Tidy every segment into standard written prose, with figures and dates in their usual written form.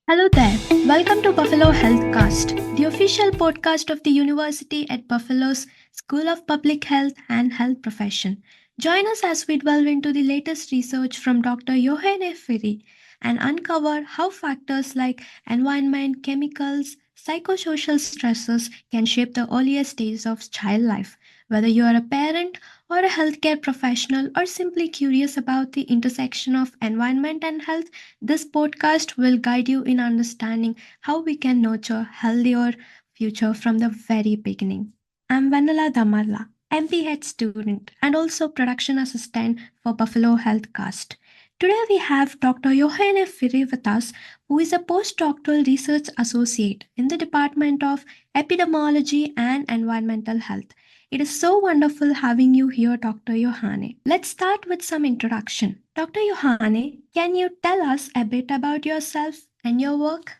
Hello there. Welcome to Buffalo Healthcast, the official podcast of the University at Buffalo's School of Public Health and Health Profession. Join us as we delve into the latest research from Dr. Yohane Pirri and uncover how factors like environment, chemicals, psychosocial stresses can shape the earliest stages of child life. Whether you are a parent or a healthcare professional or simply curious about the intersection of environment and health, this podcast will guide you in understanding how we can nurture healthier future from the very beginning. I'm Vanilla Damarla, MPH student and also production assistant for Buffalo Healthcast. Today we have Dr. Yohane Pirri with us, who is a postdoctoral research associate in the Department of Epidemiology and Environmental Health. It is so wonderful having you here, Dr. Yohane. Let's start with some introduction. Dr. Yohane, can you tell us a bit about yourself and your work?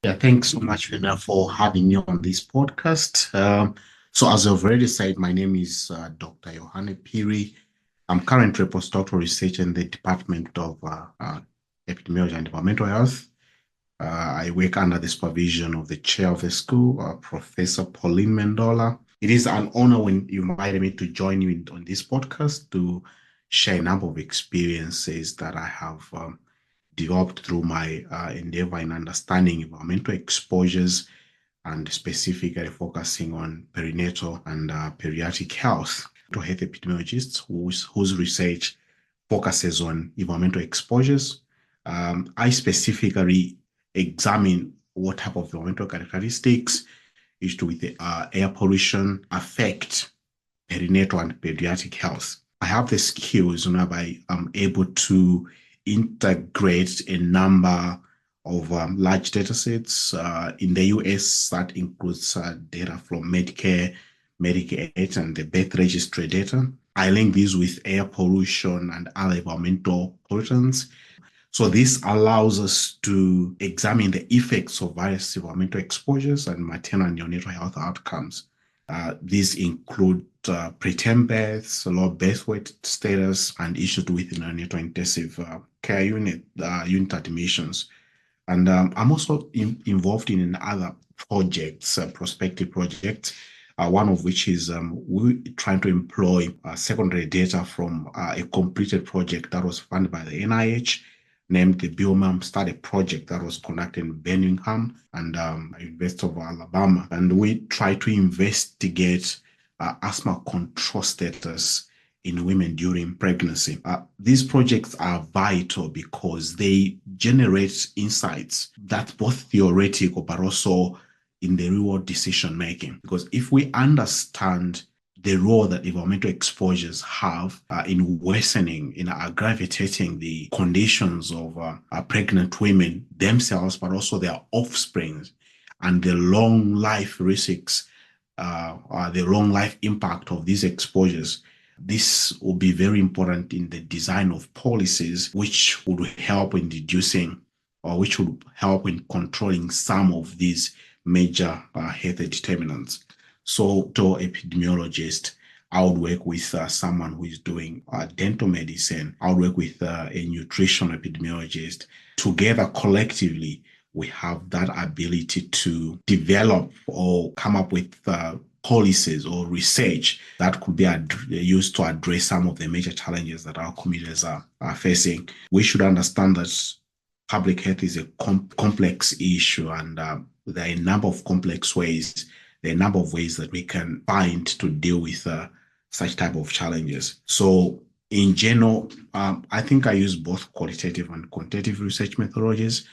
Yeah, thanks so much, Vina, for having me on this podcast. So, as I've already said, my name is Dr. Yohane Pirri. I'm currently a postdoctoral researcher in the Department of Epidemiology and Environmental Health. I work under the supervision of the chair of the school, Professor Pauline Mendola. It is an honor when you invited me to join you on this podcast to share a number of experiences that I have developed through my endeavor in understanding environmental exposures and specifically focusing on perinatal and pediatric health. To health epidemiologists whose research focuses on environmental exposures. I specifically examine what type of environmental characteristics used with the air pollution affect perinatal and pediatric health. I have the skills whereby I'm able to integrate a number of large data sets. In the US, that includes data from Medicare, Medicaid, and the birth registry data. I link these with air pollution and other environmental pollutants. So this allows us to examine the effects of various environmental exposures and maternal and neonatal health outcomes. These include preterm births, low birth weight status, and issues with neonatal intensive care unit admissions. And I'm also involved in other projects, prospective projects, one of which is we're trying to employ secondary data from a completed project that was funded by the NIH, named the Biomam Study Project that was conducted in Birmingham and University of Alabama. And we try to investigate asthma control status in women during pregnancy. These projects are vital because they generate insights that's both theoretical but also in the real world decision making. Because if we understand the role that environmental exposures have in worsening, in aggravating the conditions of pregnant women themselves, but also their offspring, and the long life risks, the long life impact of these exposures. This will be very important in the design of policies, which would help in reducing or which would help in controlling some of these major health determinants. So, to epidemiologist, I would work with someone who is doing dental medicine. I would work with a nutrition epidemiologist. Together, collectively, we have that ability to develop or come up with policies or research that could be used to address some of the major challenges that our communities are facing. We should understand that public health is a complex issue, and there are a number of complex ways, there are a number of ways that we can find to deal with such type of challenges. So in general, I think I use both qualitative and quantitative research methodologies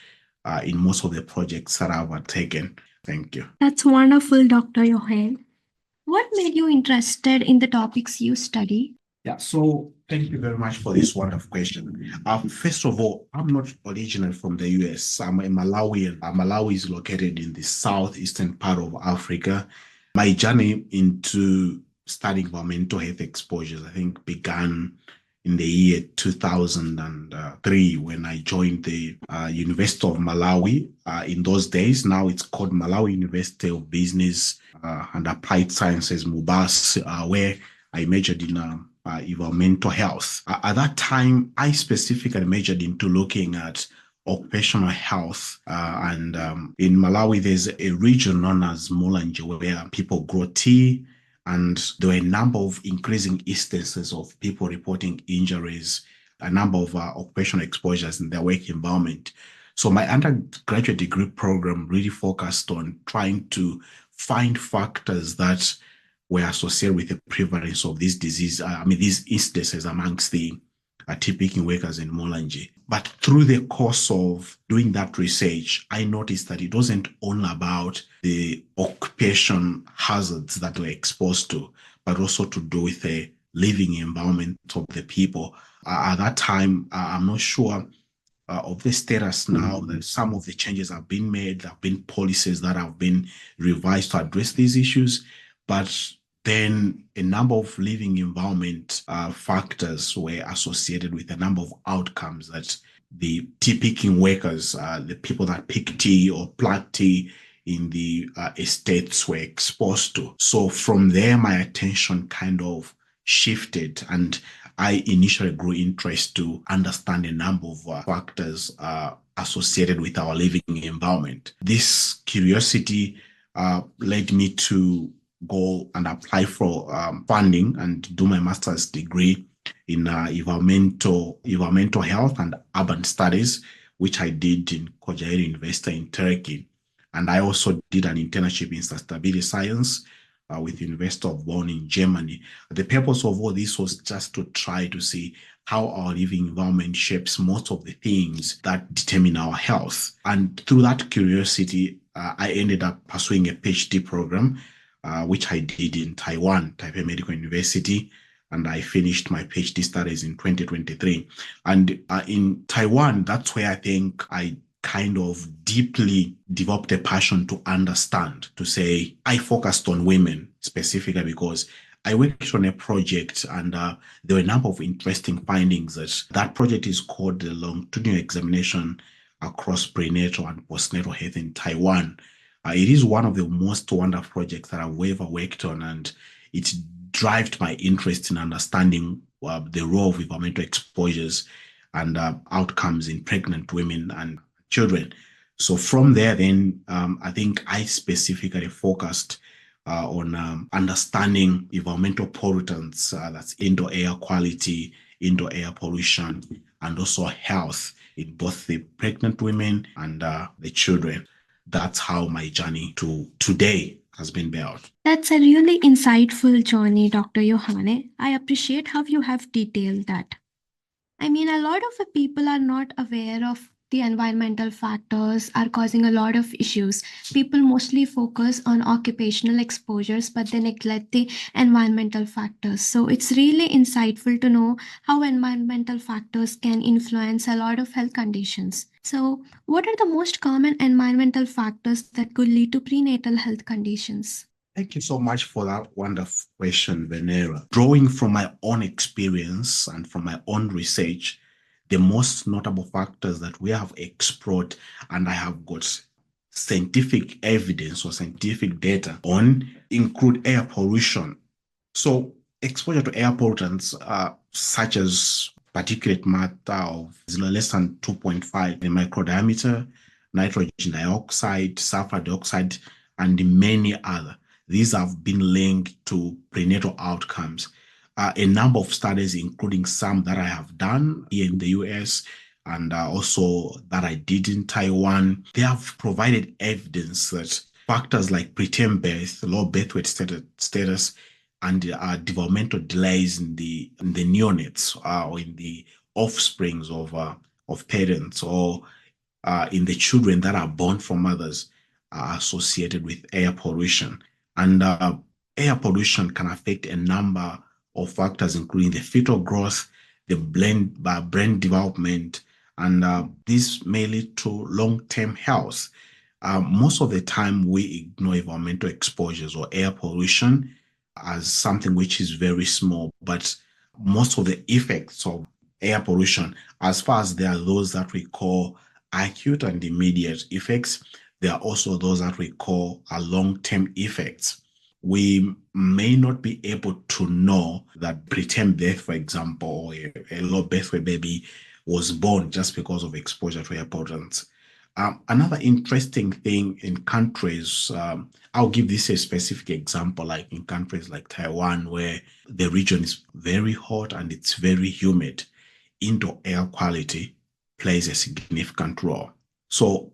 in most of the projects that I've taken. Thank you. That's wonderful, Dr. Yohane. What made you interested in the topics you study? Yeah, so thank you very much for this wonderful question. First of all, I'm not originally from the US. I'm a Malawian. Malawi is located in the southeastern part of Africa. My journey into studying environmental health exposures, I think, began in the year 2003 when I joined the University of Malawi. In those days, now it's called Malawi University of Business and Applied Sciences, MUBAS, where I majored in environmental health. At that time, I specifically majored into looking at occupational health. And in Malawi, there's a region known as Mulanje where people grow tea. And there were a number of increasing instances of people reporting injuries, a number of occupational exposures in their work environment. So my undergraduate degree program really focused on trying to find factors that were associated with the prevalence of this disease, these instances amongst the tea-picking workers in Mulanje. But through the course of doing that research, I noticed that it wasn't only about the occupation hazards that they were exposed to, but also to do with the living environment of the people. At that time, I'm not sure of the status now. That some of the changes have been made. There have been policies that have been revised to address these issues, but then a number of living environment factors were associated with a number of outcomes that the tea picking workers, the people that pick tea or plant tea in the estates were exposed to. So from there, my attention kind of shifted, and I initially grew interest to understand a number of factors associated with our living environment. This curiosity led me to go and apply for funding and do my master's degree in environmental health and urban studies, which I did in Kocaeli University in Turkey. And I also did an internship in sustainability science with the University of Bonn in Germany. The purpose of all this was just to try to see how our living environment shapes most of the things that determine our health. And through that curiosity, I ended up pursuing a PhD program, which I did in Taiwan, Taipei Medical University, and I finished my PhD studies in 2023. And in Taiwan, that's where I think I kind of deeply developed a passion to understand, to say, I focused on women specifically because I worked on a project and there were a number of interesting findings. That project is called the Longitudinal Examination Across Prenatal and Postnatal Health in Taiwan. It is one of the most wonderful projects that I've ever worked on, and it drives my interest in understanding the role of environmental exposures and outcomes in pregnant women and children. So from there, then I think I specifically focused on understanding environmental pollutants, that's indoor air quality, indoor air pollution, and also health in both the pregnant women and the children. That's how my journey to today has been built. That's a really insightful journey, Dr. Yohane. I appreciate how you have detailed that. I mean, a lot of people are not aware of the environmental factors are causing a lot of issues. People mostly focus on occupational exposures, but they neglect the environmental factors. So it's really insightful to know how environmental factors can influence a lot of health conditions. So, what are the most common environmental factors that could lead to prenatal health conditions? Thank you so much for that wonderful question, Venera. Drawing from my own experience and from my own research, the most notable factors that we have explored and I have got scientific evidence or scientific data on include air pollution. So exposure to air pollutants such as particulate matter of less than 2.5 in micro diameter, nitrogen dioxide, sulfur dioxide, and many other. These have been linked to prenatal outcomes. A number of studies, including some that I have done here in the US and also that I did in Taiwan, they have provided evidence that factors like preterm birth, low birth weight status, and developmental delays in the neonates or in the offsprings of parents or in the children that are born from mothers are associated with air pollution. And air pollution can affect a number of factors, including the fetal growth, the brain development, and this may lead to long-term health. Most of the time, we ignore environmental exposures or air pollution as something which is very small, but most of the effects of air pollution, as far as there are those that we call acute and immediate effects, there are also those that we call long-term effects. We may not be able to know that preterm birth, for example, or a low birth weight baby was born just because of exposure to air pollutants. Another interesting thing in countries, I'll give this a specific example, like in countries like Taiwan, where the region is very hot and it's very humid, indoor air quality plays a significant role. So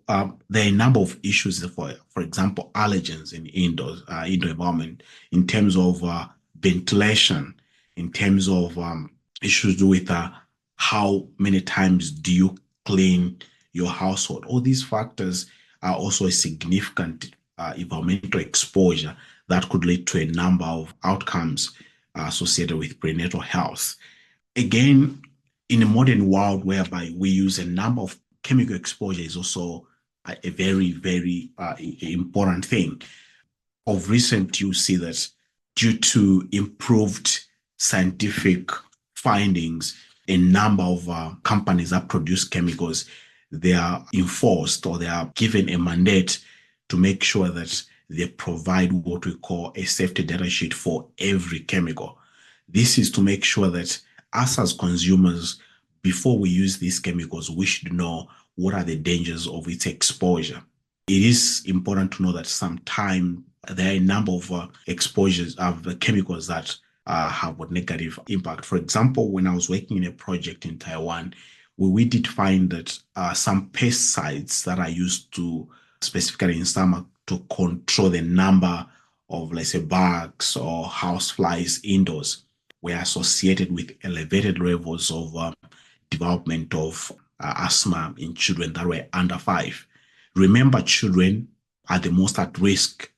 there are a number of issues, for example, allergens in indoor environment, in terms of ventilation, in terms of issues with how many times do you clean your household. All these factors are also a significant environmental exposure that could lead to a number of outcomes associated with prenatal health. Again, in a modern world whereby we use a number of chemical exposure is also a very, very important thing. Of recent, you see that due to improved scientific findings, a number of companies that produce chemicals, they are enforced or they are given a mandate to make sure that they provide what we call a safety data sheet for every chemical. This is to make sure that us as consumers, before we use these chemicals, we should know what are the dangers of its exposure. It is important to know that sometimes there are a number of exposures of chemicals that have a negative impact. For example, when I was working in a project in Taiwan, we did find that some pesticides that are used to, specifically in summer, to control the number of, let's say, bugs or house flies indoors were associated with elevated levels of development of asthma in children that were under 5. Remember, children are the most at risk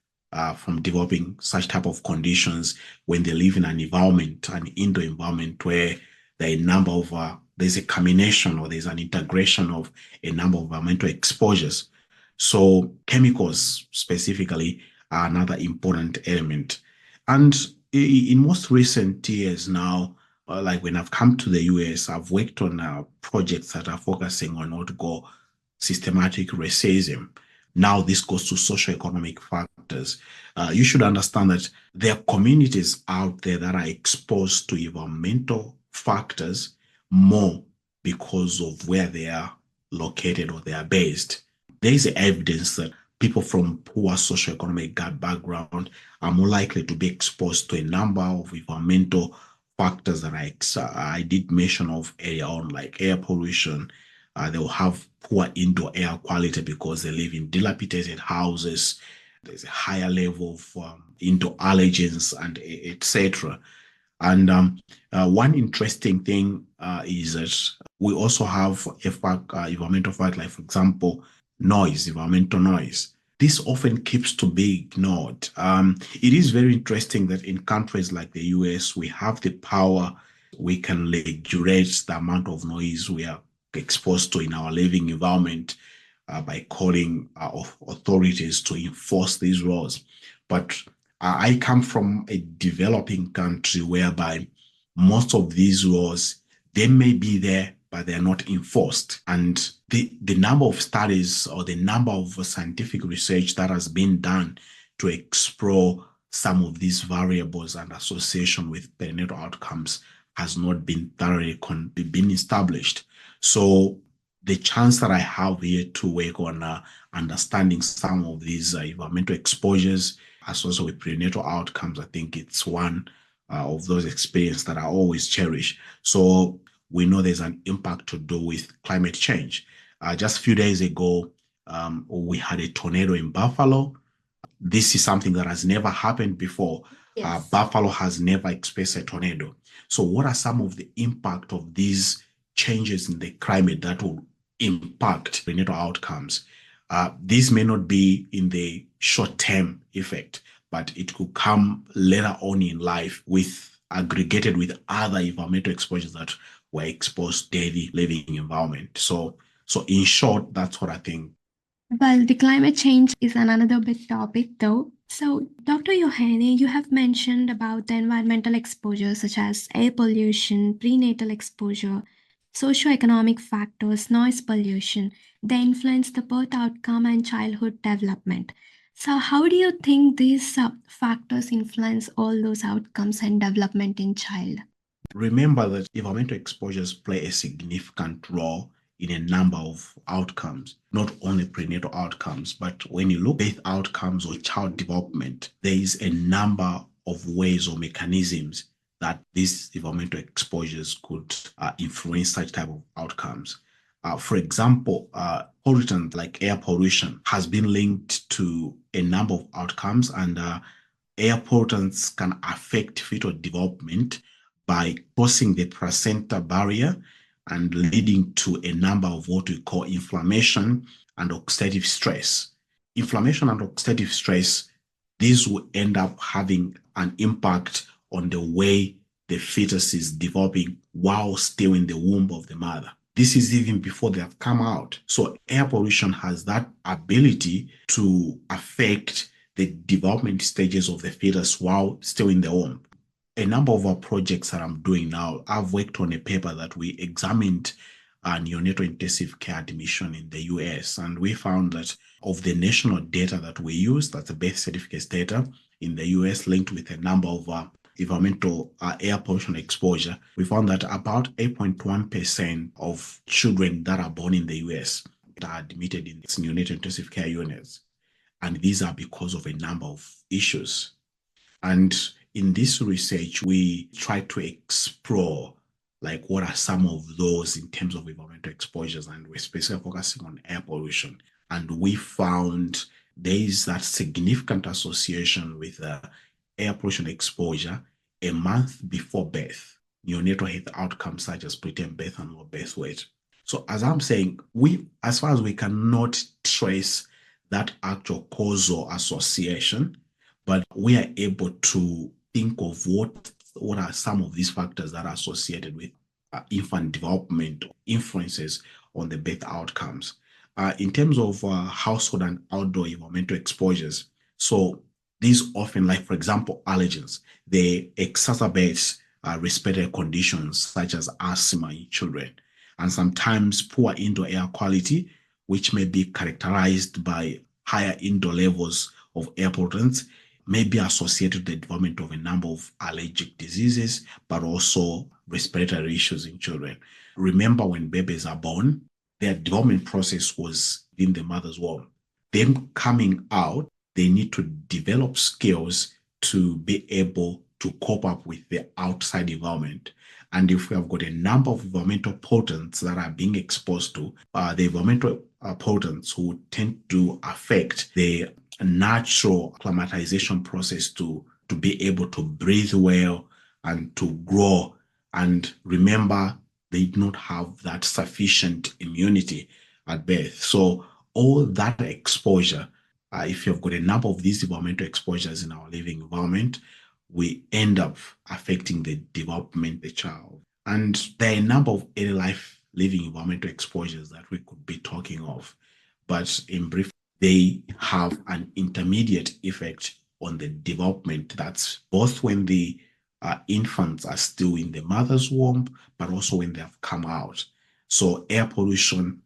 from developing such type of conditions when they live in an environment, an indoor environment where there are a number of, there's a combination or there's an integration of a number of environmental exposures. So chemicals specifically are another important element. And in most recent years now, like when I've come to the US, I've worked on projects that are focusing on what to call systematic racism. Now this goes to socioeconomic factors. You should understand that there are communities out there that are exposed to environmental factors more because of where they are located or they are based. There is evidence that people from poor socioeconomic background are more likely to be exposed to a number of environmental factors that I did mention of earlier on, like air pollution. They will have poor indoor air quality because they live in dilapidated houses. There's a higher level of indoor allergens and etc. And one interesting thing is that we also have environmental factor, like for example, noise, environmental noise. This often keeps to be ignored. It is very interesting that in countries like the US, we have the power, we can regulate the amount of noise we are exposed to in our living environment by calling authorities to enforce these laws. But I come from a developing country whereby most of these laws, they may be there, but they're not enforced. And the number of studies or the number of scientific research that has been done to explore some of these variables and association with perinatal outcomes has not been thoroughly been established. So the chance that I have here to work on understanding some of these environmental exposures associated with prenatal outcomes, I think it's one of those experiences that I always cherish. So we know there's an impact to do with climate change. Just a few days ago, we had a tornado in Buffalo. This is something that has never happened before. Yes. Buffalo has never experienced a tornado. So what are some of the impact of these changes in the climate that will impact prenatal outcomes? This may not be in the short-term effect, but it could come later on in life with aggregated with other environmental exposures that were exposed daily living environment. So in short, that's what I think. Well, the climate change is another big topic, though. So, Dr. Yohane, you have mentioned about the environmental exposure such as air pollution, prenatal exposure, socioeconomic factors, noise pollution. They influence the birth outcome and childhood development. So, how do you think these factors influence all those outcomes and development in child? Remember that environmental exposures play a significant role in a number of outcomes, not only prenatal outcomes, but when you look at outcomes or child development, there is a number of ways or mechanisms that these environmental exposures could influence such type of outcomes. For example, pollutants like air pollution has been linked to a number of outcomes, and air pollutants can affect fetal development by crossing the placenta barrier and leading to a number of what we call inflammation and oxidative stress. Inflammation and oxidative stress, these will end up having an impact on the way the fetus is developing while still in the womb of the mother. This is even before they have come out. So air pollution has that ability to affect the development stages of the fetus while still in the womb. A number of our projects that I'm doing now, I've worked on a paper that we examined neonatal intensive care admission in the US, and we found that of the national data that we use, that's the birth certificates data in the US linked with a number of environmental air pollution exposure, we found that about 8.1% of children that are born in the US are admitted in neonatal intensive care units. And these are because of a number of issues. And in this research, we try to explore like what are some of those in terms of environmental exposures, and we're specifically focusing on air pollution. And we found there is that significant association with air pollution exposure a month before birth, neonatal health outcomes such as preterm birth and low birth weight. So as I'm saying, as far as we cannot trace that actual causal association, but we are able to think of what are some of these factors that are associated with infant development influences on the birth outcomes. In terms of household and outdoor environmental exposures, so these often, like for example, allergens, they exacerbate respiratory conditions such as asthma in children, and sometimes poor indoor air quality, which may be characterized by higher indoor levels of air pollutants, may be associated with the development of a number of allergic diseases, but also respiratory issues in children. Remember, when babies are born, their development process was in the mother's womb. Them coming out, they need to develop skills to be able to cope up with the outside environment. And if we have got a number of environmental pollutants that are being exposed to, the environmental pollutants who tend to affect the natural acclimatization process to be able to breathe well and to grow. And remember, they do not have that sufficient immunity at birth. So all that exposure, if you've got a number of these environmental exposures in our living environment, we end up affecting the development of the child. And there are a number of early life living environmental exposures that we could be talking of. But in brief, they have an intermediate effect on the development. That's both when the infants are still in the mother's womb, but also when they have come out. So air pollution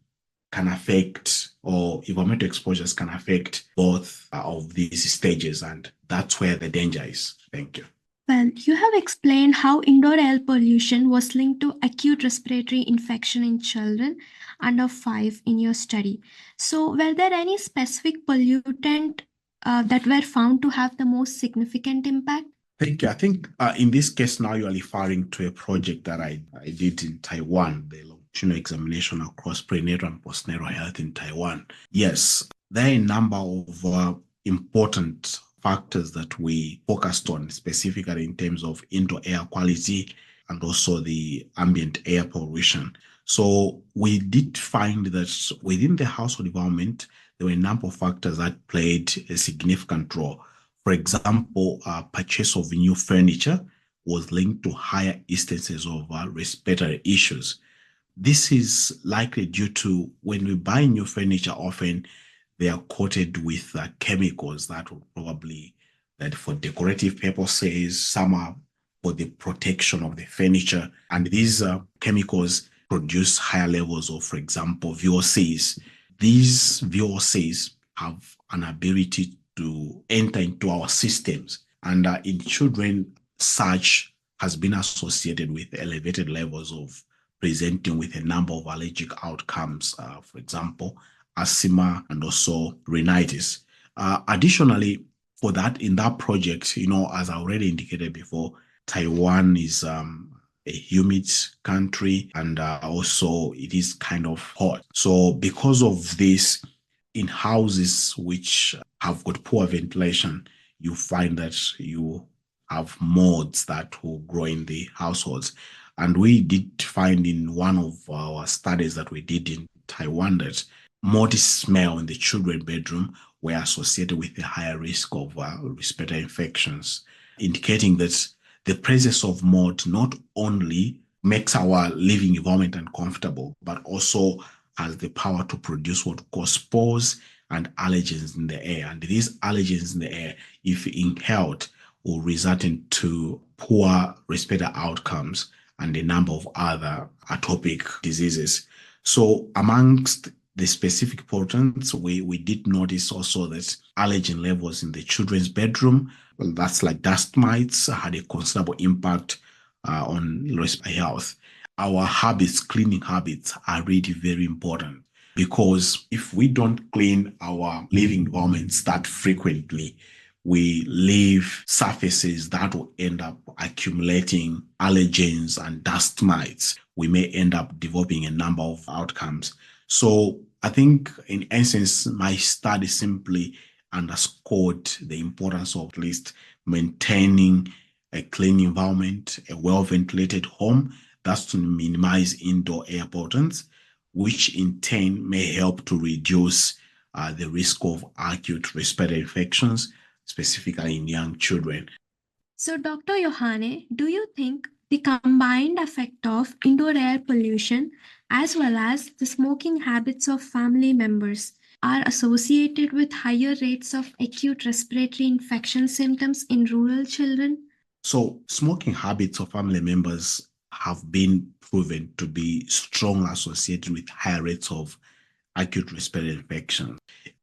can affect, or environmental exposures can affect both of these stages, and that's where the danger is. Thank you. Well, you have explained how indoor air pollution was linked to acute respiratory infection in children under 5 in your study. So, were there any specific pollutant that were found to have the most significant impact? Thank you. I think in this case now you are referring to a project that I did in Taiwan, the longitudinal examination across prenatal and postnatal health in Taiwan. Yes, there are a number of important factors that we focused on, specifically in terms of indoor air quality and also the ambient air pollution. So we did find that within the household environment, there were a number of factors that played a significant role. For example, purchase of new furniture was linked to higher instances of respiratory issues. This is likely due to when we buy new furniture, often they are coated with chemicals that will probably, that for decorative purposes, some are for the protection of the furniture. And these chemicals produce higher levels of, for example, VOCs. These VOCs have an ability to enter into our systems. And in children, such has been associated with elevated levels of presenting with a number of allergic outcomes, for example, asthma and also rhinitis. Additionally, for that, in that project, as I already indicated before, Taiwan is a humid country, and also it is kind of hot. So because of this, in houses which have got poor ventilation, you find that you have moths that will grow in the households. And we did find in one of our studies that we did in Taiwan that mold smell in the children's bedroom were associated with a higher risk of respiratory infections, indicating that the presence of mold not only makes our living environment uncomfortable, but also has the power to produce what we call spores and allergens in the air. And these allergens in the air, if inhaled, will result into poor respiratory outcomes and a number of other atopic diseases. So amongst the specific pollutants, we did notice also that allergen levels in the children's bedroom, well, that's like dust mites, had a considerable impact on respiratory health. Our habits, cleaning habits, are really very important, because if we don't clean our living environments that frequently, we leave surfaces that will end up accumulating allergens and dust mites. We may end up developing a number of outcomes. So I think, in essence, my study simply underscored the importance of at least maintaining a clean environment, a well-ventilated home. That's to minimize indoor air pollutants, which in turn may help to reduce the risk of acute respiratory infections, specifically in young children. So, Dr. Yohane, do you think the combined effect of indoor air pollution as well as the smoking habits of family members are associated with higher rates of acute respiratory infection symptoms in rural children? So, smoking habits of family members have been proven to be strongly associated with higher rates of acute respiratory infection.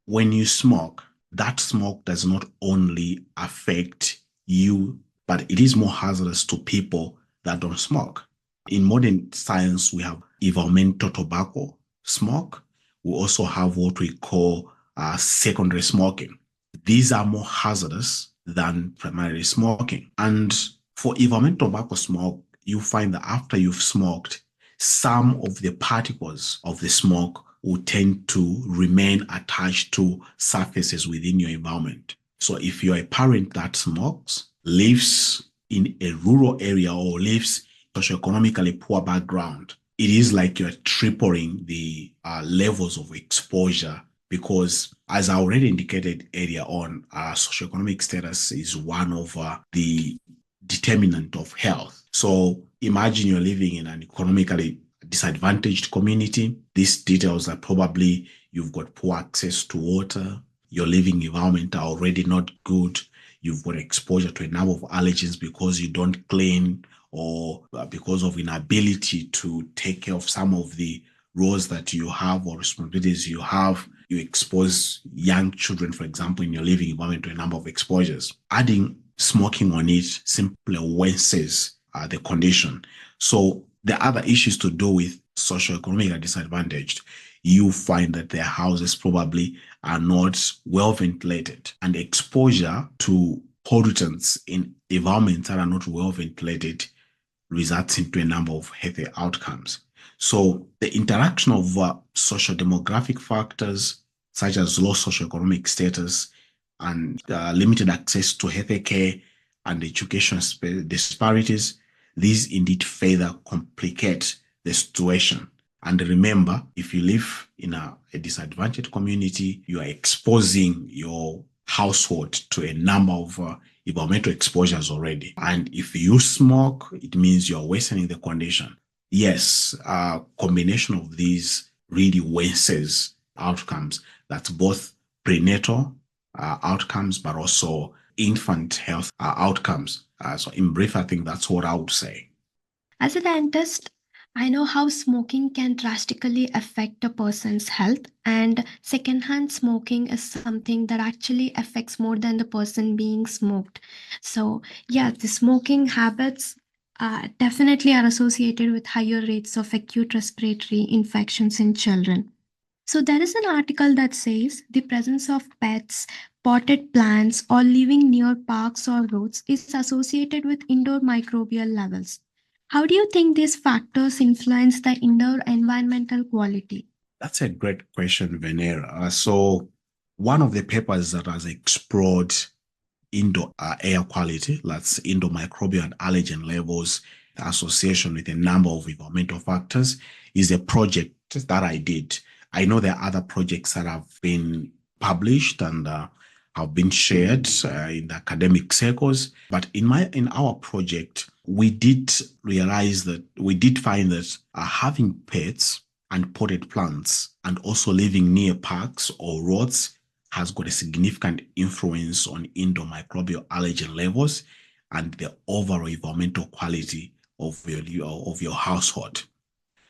When you smoke, that smoke does not only affect you, but it is more hazardous to people that don't smoke. In modern science, we have environmental tobacco smoke. We also have what we call secondary smoking. These are more hazardous than primary smoking. And for environmental tobacco smoke, you find that after you've smoked, some of the particles of the smoke will tend to remain attached to surfaces within your environment. So if you're a parent that smokes, lives in a rural area, or lives socioeconomically poor background, it is like you're tripling the levels of exposure, because, as I already indicated earlier on, socioeconomic status is one of the determinant of health. So imagine you're living in an economically disadvantaged community. These details are probably you've got poor access to water, your living environment are already not good, you've got exposure to a number of allergens because you don't clean, or because of inability to take care of some of the roles that you have or responsibilities you have. You expose young children, for example, in your living environment to a number of exposures. Adding smoking on it simply worsens the condition. So the other issues to do with socioeconomically disadvantaged, you find that their houses probably are not well ventilated, and exposure to pollutants in environments that are not well ventilated results into a number of healthy outcomes. So the interaction of social demographic factors such as low socioeconomic status and limited access to health care and education disparities, these indeed further complicate the situation. And remember, if you live in a disadvantaged community, you are exposing your household to a number of environmental exposures already. And if you smoke, it means you're worsening the condition. Yes, a combination of these really worsens outcomes. That's both prenatal outcomes, but also infant health outcomes. So in brief, I think that's what I would say. As a dentist, I know how smoking can drastically affect a person's health, and secondhand smoking is something that actually affects more than the person being smoked. So, yeah, the smoking habits definitely are associated with higher rates of acute respiratory infections in children. So, there is an article that says the presence of pets, potted plants, or living near parks or roads is associated with indoor microbial levels. How do you think these factors influence the indoor environmental quality? That's a great question, Venera. So, one of the papers that has explored indoor air quality, that's indoor microbial and allergen levels, association with a number of environmental factors, is a project that I did. I know there are other projects that have been published and have been shared in the academic circles, but in our project, we did realize that we did find that having pets and potted plants and also living near parks or roads has got a significant influence on indoor microbial allergen levels and the overall environmental quality of your household.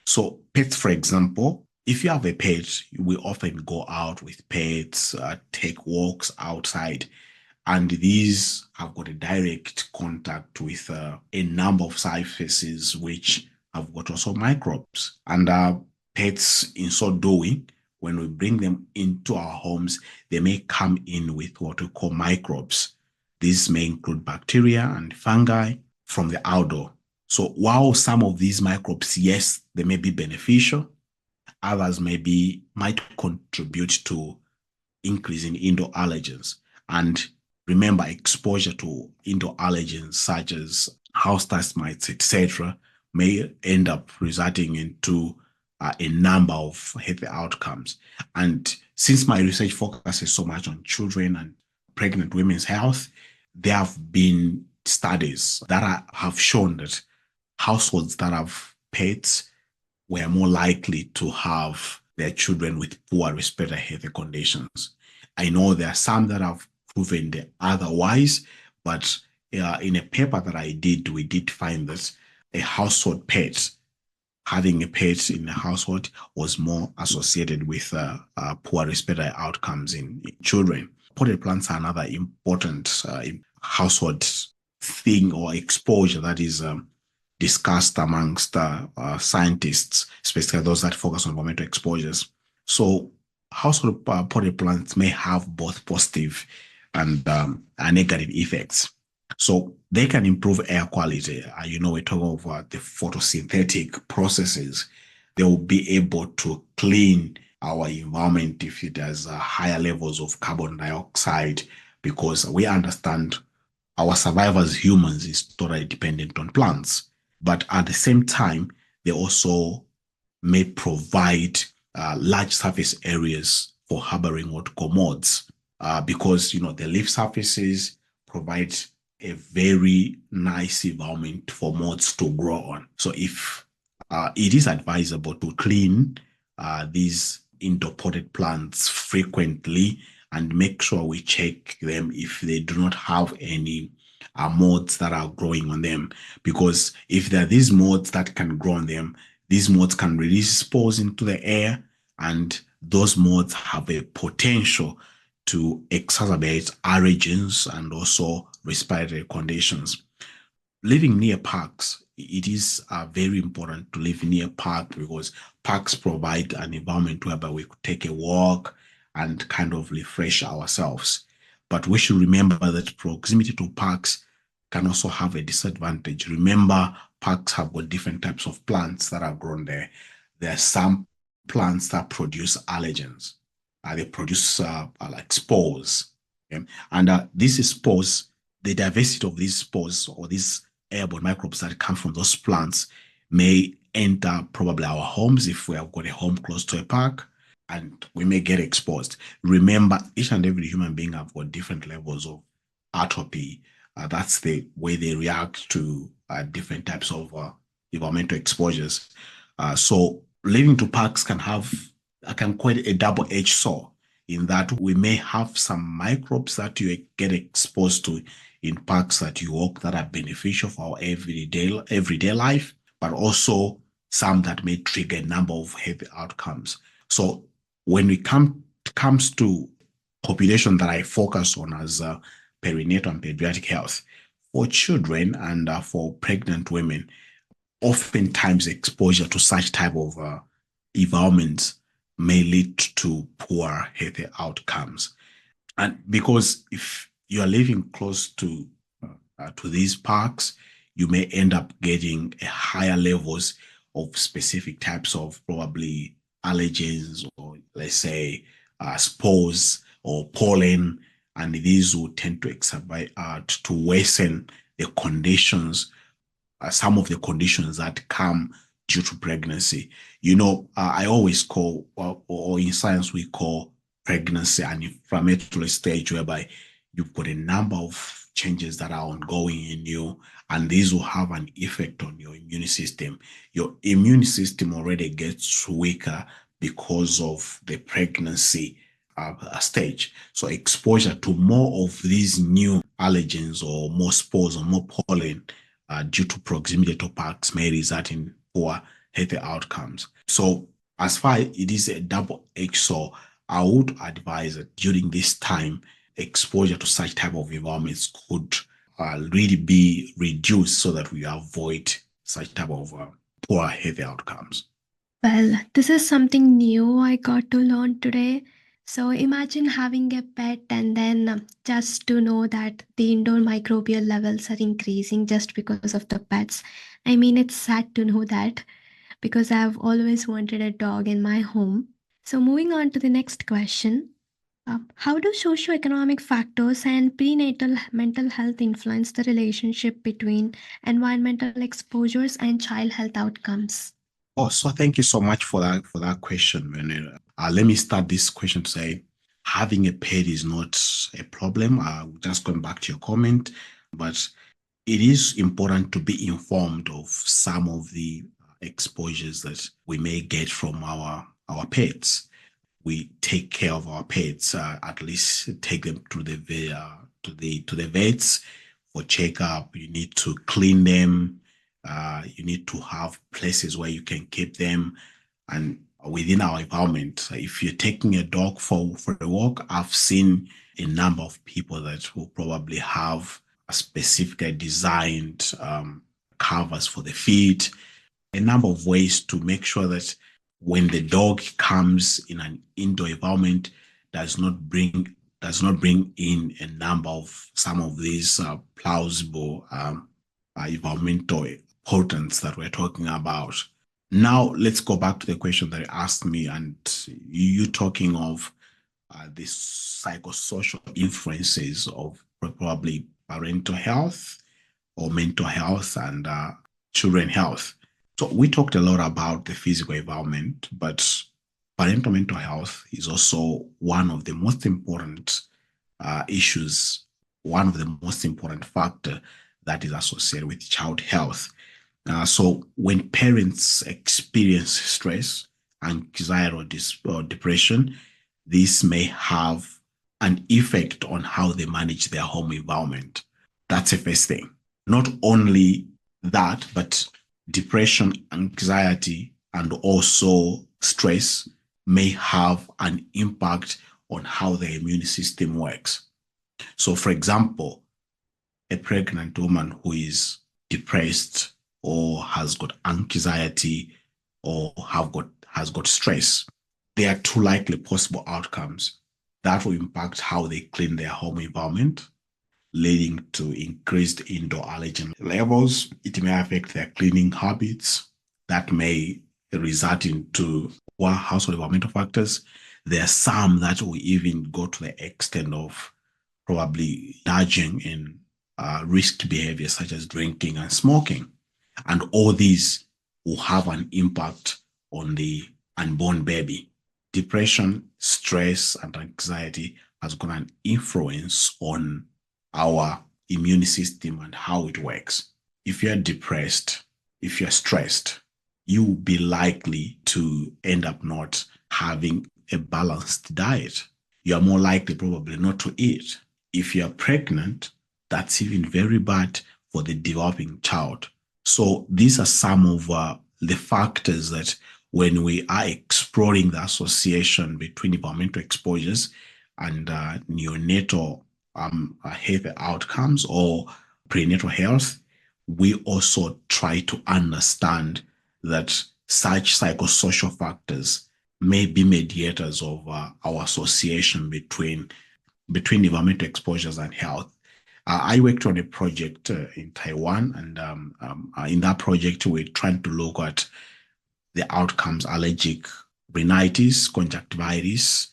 So pets, for example, if you have a pet, we often go out with pets, take walks outside, and these have got a direct contact with a number of surfaces which have got also microbes. And pets, in so doing, when we bring them into our homes, they may come in with what we call microbes. These may include bacteria and fungi from the outdoor. So while some of these microbes, yes, they may be beneficial, others might contribute to increasing indoor allergens. And remember, exposure to indoor allergens such as house dust mites, etc., may end up resulting into a number of health outcomes. And since my research focuses so much on children and pregnant women's health, there have been studies that have shown that households that have pets were more likely to have their children with poor respiratory health conditions. I know there are some that have proven the otherwise, but in a paper that I did, we did find that a household pet, having a pet in the household, was more associated with poor respiratory outcomes in children. Potted plants are another important household thing or exposure that is discussed amongst scientists, especially those that focus on environmental exposures. So household potted plants may have both positive and negative effects. So they can improve air quality. We're talking about the photosynthetic processes. They will be able to clean our environment if it has higher levels of carbon dioxide, because we understand our survival as humans is totally dependent on plants. But at the same time, they also may provide large surface areas for harboring what we call moths, because the leaf surfaces provide a very nice environment for moths to grow on. So if it is advisable to clean these indoor potted plants frequently and make sure we check them if they do not have any moths that are growing on them. Because if there are these moths that can grow on them, these moths can release spores into the air, and those moths have a potential to exacerbate allergens and also respiratory conditions. Living near parks, it is very important to live near parks, because parks provide an environment whereby we could take a walk and kind of refresh ourselves. But we should remember that proximity to parks can also have a disadvantage. Remember, parks have got different types of plants that are grown there. There are some plants that produce allergens. They produce like spores. Okay? And these spores, the diversity of these spores or these airborne microbes that come from those plants may enter probably our homes if we have got a home close to a park, and we may get exposed. Remember, each and every human being have got different levels of atrophy. That's the way they react to different types of environmental exposures. So living to parks can quite a double-edged sword, in that we may have some microbes that you get exposed to in parks that you walk that are beneficial for our everyday life, but also some that may trigger a number of health outcomes. So when it comes to population that I focus on as perinatal and pediatric health, For children and for pregnant women, oftentimes exposure to such type of environments may lead to poor healthy outcomes. And because if you are living close to these parks, you may end up getting a higher levels of specific types of probably allergens or let's say spores or pollen, and these will tend to exacerbate to worsen the conditions, some of the conditions that come due to pregnancy. I always call, or in science we call pregnancy an inflammatory stage whereby you've got a number of changes that are ongoing in you, and these will have an effect on your immune system. Your immune system already gets weaker because of the pregnancy stage. So exposure to more of these new allergens or more spores or more pollen due to proximity to parks may result in poor healthy outcomes. So as far as it is a double-edged sword, I would advise that during this time, exposure to such type of environments could really be reduced so that we avoid such type of poor healthy outcomes. Well, this is something new I got to learn today. So imagine having a pet and then just to know that the indoor microbial levels are increasing just because of the pets. I mean, it's sad to know that because I've always wanted a dog in my home. So moving on to the next question. How do socioeconomic factors and prenatal mental health influence the relationship between environmental exposures and child health outcomes? Oh, so thank you so much for that question, Manuel. Let me start this question to say having a pet is not a problem. Just going back to your comment, but it is important to be informed of some of the exposures that we may get from our pets. We take care of our pets, at least take them to the vets for checkup. You need to clean them. You need to have places where you can keep them. And within our environment, if you're taking a dog for a walk, I've seen a number of people that will probably have a specifically designed covers for the feet, a number of ways to make sure that when the dog comes in an indoor environment, does not bring in a number of some of these plausible environmental pollutants that we're talking about. Now let's go back to the question that you asked me, and you talking of the psychosocial influences of probably parental health or mental health and children health. So we talked a lot about the physical environment, but parental mental health is also one of the most important issues, one of the most important factor that is associated with child health. So when parents experience stress, anxiety, or depression, this may have an effect on how they manage their home environment. That's the first thing. Not only that, but depression, anxiety, and also stress may have an impact on how the immune system works. So, for example, a pregnant woman who is depressed or has got anxiety or has got stress, there are two likely possible outcomes that will impact how they clean their home environment, leading to increased indoor allergen levels. It may affect their cleaning habits. That may result into poor household environmental factors. There are some that will even go to the extent of probably indulging in risky behaviors such as drinking and smoking. And all these will have an impact on the unborn baby. Depression, stress, and anxiety has got an influence on our immune system and how it works. If you're depressed, if you're stressed, you will be likely to end up not having a balanced diet. You are more likely probably not to eat. If you're pregnant, that's even very bad for the developing child. So these are some of the factors that when we are exploring the association between environmental exposures and neonatal health outcomes or prenatal health, we also try to understand that such psychosocial factors may be mediators of our association between environmental exposures and health. I worked on a project in Taiwan, and in that project, we're trying to look at the outcomes: allergic rhinitis, conjunctivitis,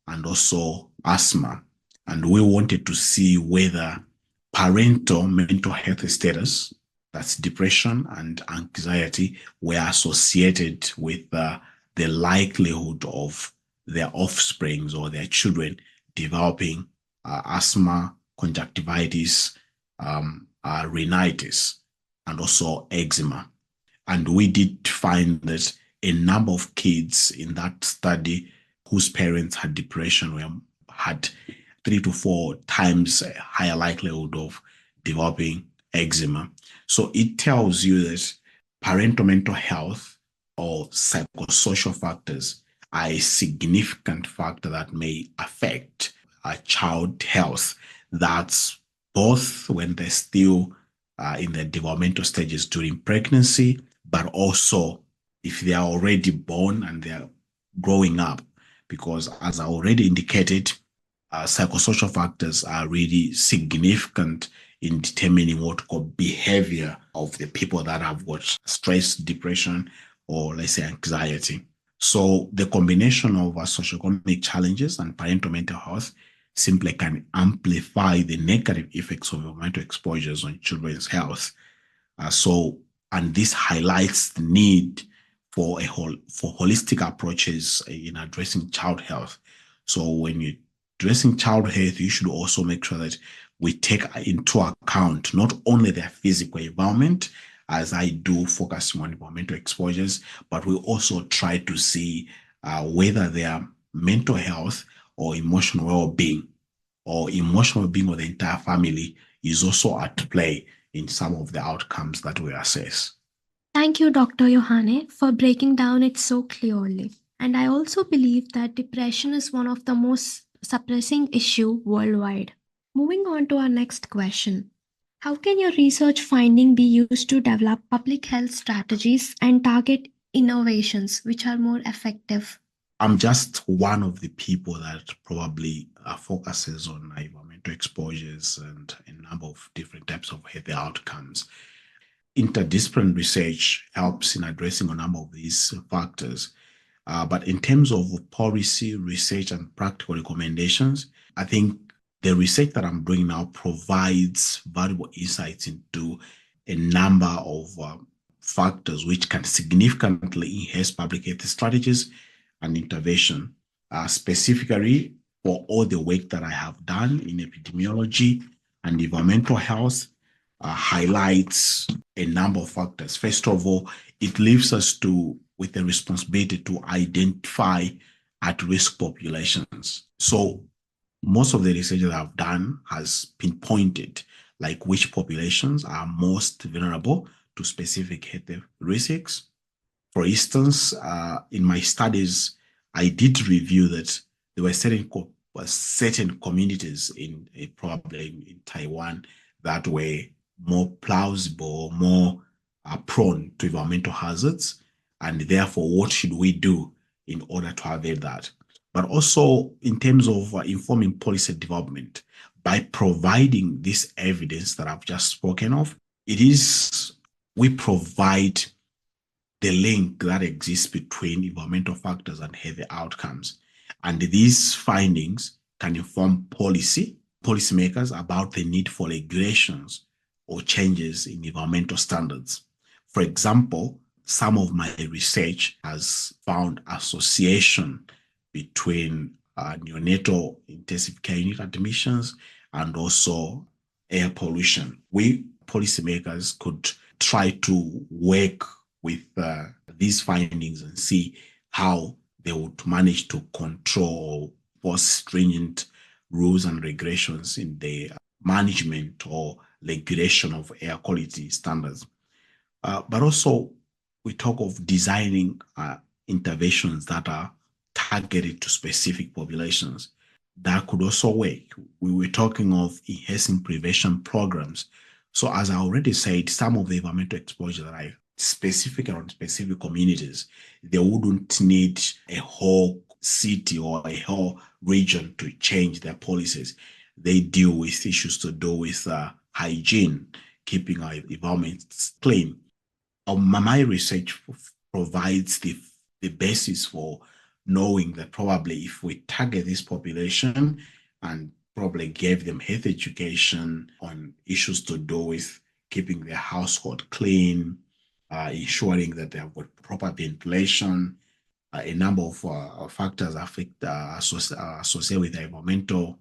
and also asthma. And we wanted to see whether parental mental health status, that's depression and anxiety, were associated with the likelihood of their offsprings or their children developing asthma, conjunctivitis, rhinitis, and also eczema. And we did find that a number of kids in that study whose parents had depression had 3 to 4 times a higher likelihood of developing eczema. So it tells you that parental mental health or psychosocial factors are a significant factor that may affect a child health. That's both when they're still in the developmental stages during pregnancy, but also if they are already born and they're growing up. Because as I already indicated, psychosocial factors are really significant in determining what called behavior of the people that have got stress, depression, or let's say anxiety. So the combination of socioeconomic challenges and parental mental health simply can amplify the negative effects of environmental exposures on children's health. And this highlights the need for holistic approaches in addressing child health. So when you're addressing child health, you should also make sure that we take into account not only their physical environment, as I do focus on environmental exposures, but we also try to see whether their mental health or emotional well-being of the entire family is also at play in some of the outcomes that we assess. Thank you, Dr. Yohane, for breaking down it so clearly. And I also believe that depression is one of the most suppressing issue worldwide. Moving on to our next question. How can your research finding be used to develop public health strategies and target innovations which are more effective? I'm just one of the people that probably focuses on environmental exposures and a number of different types of health outcomes. Interdisciplinary research helps in addressing a number of these factors. But in terms of policy, research, and practical recommendations, I think the research that I'm doing now provides valuable insights into a number of factors which can significantly enhance public health strategies and intervention. Specifically, for all the work that I have done in epidemiology and environmental health, highlights a number of factors. First of all, it leaves us with the responsibility to identify at-risk populations. So most of the research that I've done has pinpointed like which populations are most vulnerable to specific health risks. For instance, in my studies, I did review that there were certain communities probably in Taiwan that were more plausible, more prone to environmental hazards, and therefore, what should we do in order to avoid that? But also in terms of informing policy development, by providing this evidence that I've just spoken of, we provide the link that exists between environmental factors and health outcomes. And these findings can inform policymakers about the need for regulations or changes in environmental standards. For example, some of my research has found association between neonatal intensive care unit admissions and also air pollution. We policymakers could try to work with these findings and see how they would manage to control more stringent rules and regulations in the management or regulation of air quality standards. But also, we talk of designing interventions that are targeted to specific populations. That could also work. We were talking of enhancing prevention programs So as I already said, some of the environmental exposure that are specific around specific communities, they wouldn't need a whole city or a whole region to change their policies. They deal with issues to do with hygiene, keeping our environment clean. My research provides the basis for knowing that probably if we target this population and probably gave them health education on issues to do with keeping their household clean, ensuring that they have got proper ventilation, a number of factors associated with the environmental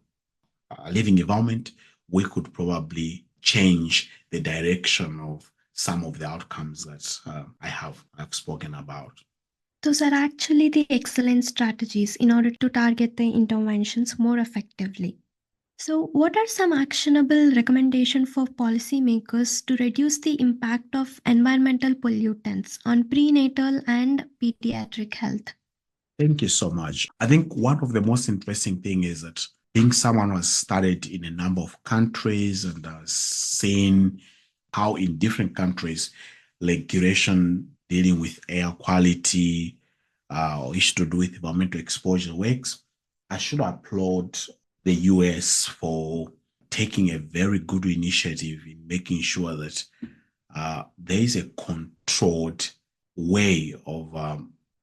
living environment, we could probably change the direction of some of the outcomes that I've spoken about. Those are actually the excellent strategies in order to target the interventions more effectively. So, what are some actionable recommendations for policymakers to reduce the impact of environmental pollutants on prenatal and pediatric health? Thank you so much. I think one of the most interesting thing is that being someone who has studied in a number of countries and seen how in different countries regulation dealing with air quality or issue to do with environmental exposure works, I should applaud the US for taking a very good initiative in making sure that there is a controlled way of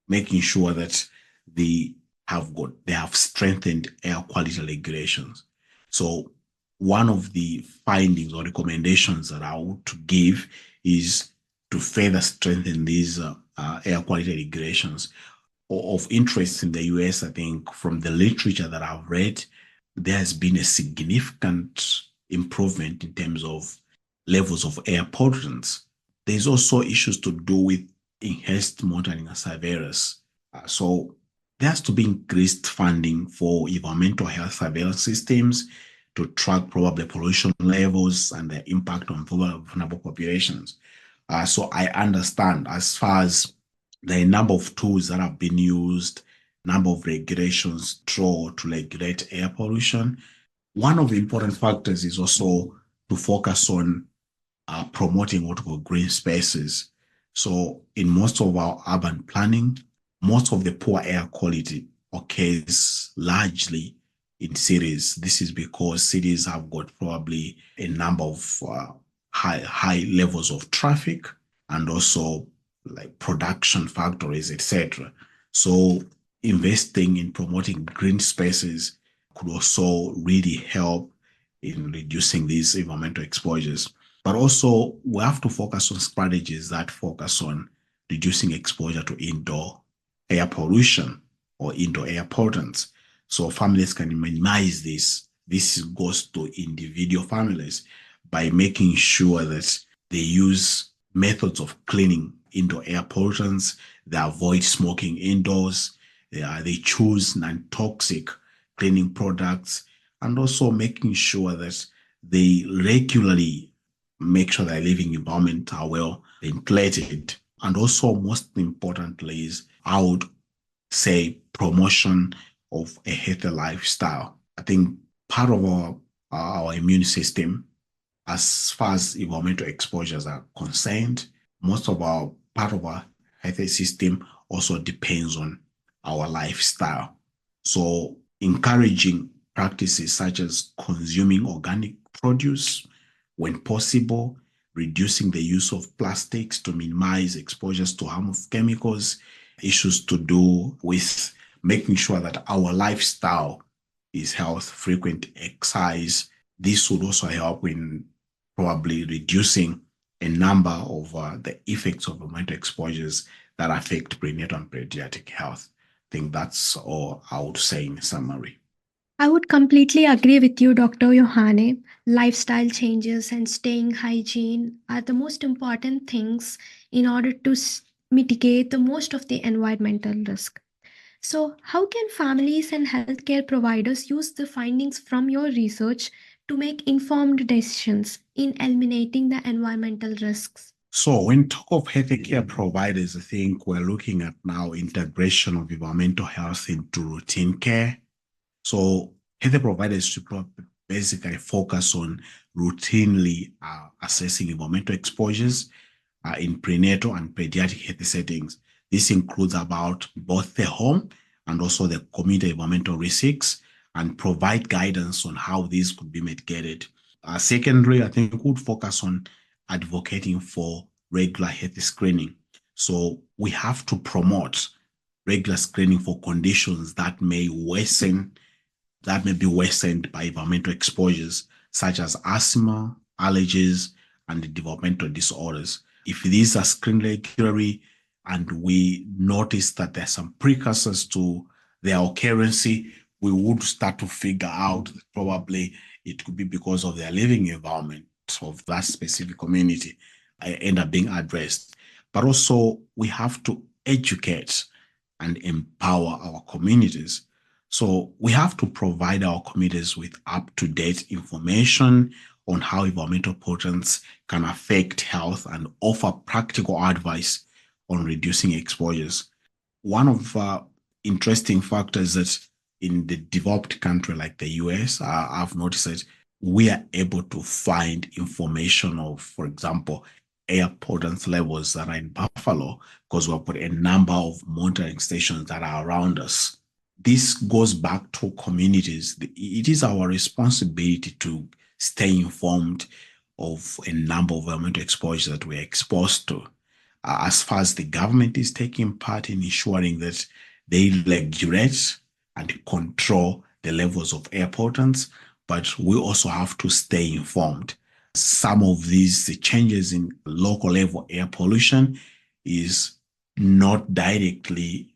making sure that they have strengthened air quality regulations. So one of the findings or recommendations that I would to give is to further strengthen these air quality regulations. Of interest in the US, I think from the literature that I've read, there has been a significant improvement in terms of levels of air pollutants. There's also issues to do with enhanced monitoring and surveillance. So there has to be increased funding for environmental health surveillance systems to track probably pollution levels and their impact on vulnerable populations. So I understand as far as the number of tools that have been used, number of regulations to regulate air pollution. One of the important factors is also to focus on promoting what we call green spaces. So in most of our urban planning, most of the poor air quality occurs largely in cities. This is because cities have got probably a number of high levels of traffic and also like production factories, etc. So investing in promoting green spaces could also really help in reducing these environmental exposures. But also, we have to focus on strategies that focus on reducing exposure to indoor air pollution or indoor air pollutants. So families can minimize this. This goes to individual families by making sure that they use methods of cleaning indoor air pollutants, they avoid smoking indoors, they choose non-toxic cleaning products, and also making sure that they regularly make sure their living environment are well ventilated. And also, most importantly, is I would say promotion of a healthy lifestyle. I think part of our immune system, as far as environmental exposures are concerned, most of our part of our healthy system also depends on our lifestyle. So encouraging practices such as consuming organic produce when possible, reducing the use of plastics to minimize exposures to harmful chemicals, issues to do with making sure that our lifestyle is health, frequent exercise. This would also help in probably reducing a number of the effects of environmental exposures that affect prenatal and pediatric health. I think that's all I would say in summary. I would completely agree with you, Dr. Yohane. Lifestyle changes and staying hygiene are the most important things in order to mitigate the most of the environmental risk. So, how can families and healthcare providers use the findings from your research to make informed decisions in eliminating the environmental risks? So when talk of healthcare providers, I think we're looking at now integration of environmental health into routine care. So health providers should basically focus on routinely assessing environmental exposures in prenatal and pediatric health settings. This includes about both the home and also the community environmental risks, and provide guidance on how these could be mitigated. Secondly, I think we would focus on advocating for regular health screening. So we have to promote regular screening for conditions that may be worsened by environmental exposures, such as asthma, allergies, and developmental disorders. If these are screened regularly and we notice that there's some precursors to their occurrence, we would start to figure out that probably it could be because of their living environment of that specific community end up being addressed. But also we have to educate and empower our communities. So we have to provide our communities with up-to-date information on how environmental pollutants can affect health and offer practical advice on reducing exposures. One of interesting factors that in the developed country like the US, I've noticed that we are able to find information of, for example, air pollutants levels that are in Buffalo, because we've got a number of monitoring stations that are around us. This goes back to communities. It is our responsibility to stay informed of a number of environmental exposures that we're exposed to. As far as the government is taking part in ensuring that they regulate and control the levels of air pollutants, but we also have to stay informed. Some of these changes in local level air pollution is not directly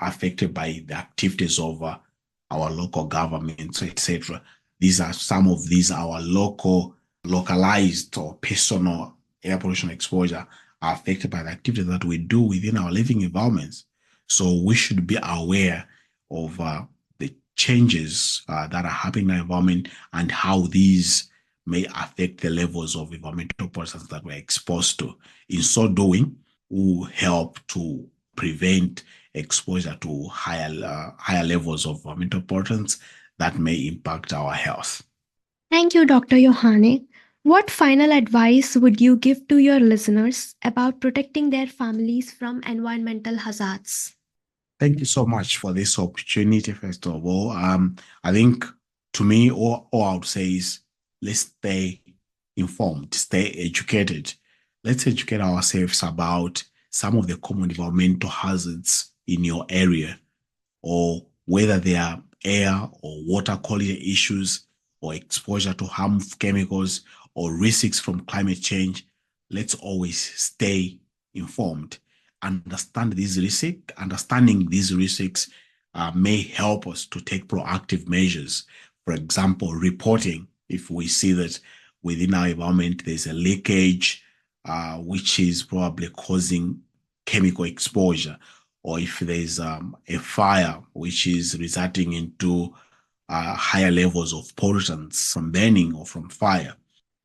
affected by the activities of our local governments, etc. These are some of these our localized or personal air pollution exposure are affected by the activities that we do within our living environments. So we should be aware of the changes that are happening in our environment and how these may affect the levels of environmental pollutants that we're exposed to. In so doing, will help to prevent exposure to higher levels of environmental pollutants that may impact our health. Thank you, Dr. Yohane. What final advice would you give to your listeners about protecting their families from environmental hazards? Thank you so much for this opportunity, first of all. I think to me, all I would say is let's stay informed, stay educated. Let's educate ourselves about some of the common environmental hazards in your area, or whether they are air or water quality issues, or exposure to harmful chemicals, or risks from climate change. Let's always stay informed. Understanding these risks may help us to take proactive measures. For example, reporting if we see that within our environment there's a leakage which is probably causing chemical exposure, or if there's a fire which is resulting into higher levels of pollutants from burning or from fire.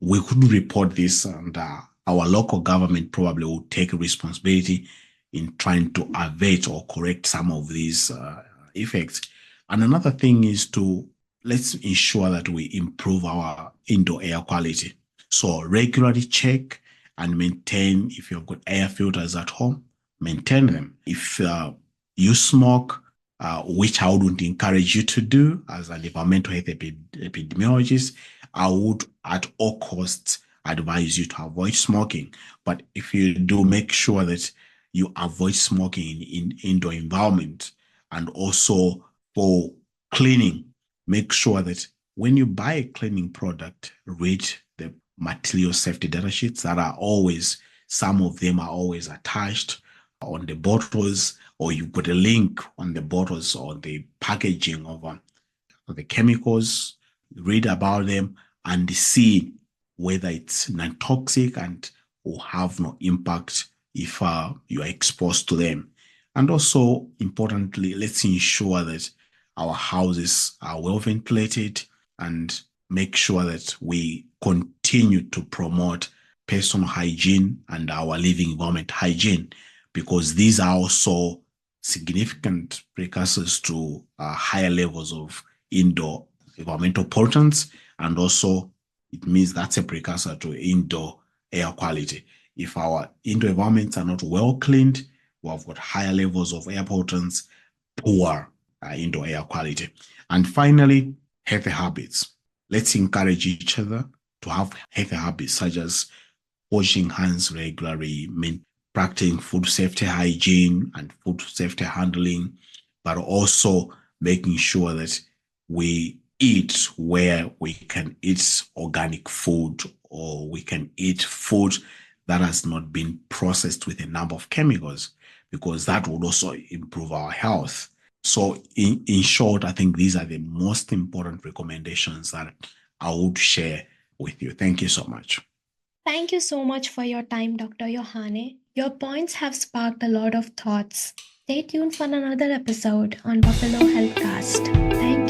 We could report this, and our local government probably will take responsibility in trying to avert or correct some of these effects. And another thing is let's ensure that we improve our indoor air quality. So regularly check and maintain, if you've got air filters at home, maintain them. If you smoke, which I wouldn't encourage you to do as an environmental health epidemiologist, I would at all costs advise you to avoid smoking. But if you do, make sure that you avoid smoking in indoor environment. And also for cleaning, make sure that when you buy a cleaning product, read the material safety data sheets that are always, some of them are always attached on the bottles, or you put a link on the bottles or the packaging of the chemicals, read about them and see whether it's non-toxic and will have no impact if you are exposed to them. And also, importantly, let's ensure that our houses are well ventilated and make sure that we continue to promote personal hygiene and our living environment hygiene, because these are also significant precursors to higher levels of indoor environmental pollutants, and also it means that's a precursor to indoor air quality. If our indoor environments are not well cleaned, we have got higher levels of air pollutants, poor indoor air quality. And finally, healthy habits. Let's encourage each other to have healthy habits such as washing hands regularly, practicing food safety hygiene and food safety handling, but also making sure that we eat where we can eat organic food, or we can eat food that has not been processed with a number of chemicals, because that would also improve our health. So in short, I think these are the most important recommendations that I would share with you. Thank you so much. Thank you so much for your time, Dr. Yohane. Your points have sparked a lot of thoughts. Stay tuned for another episode on Buffalo Healthcast. Thank you.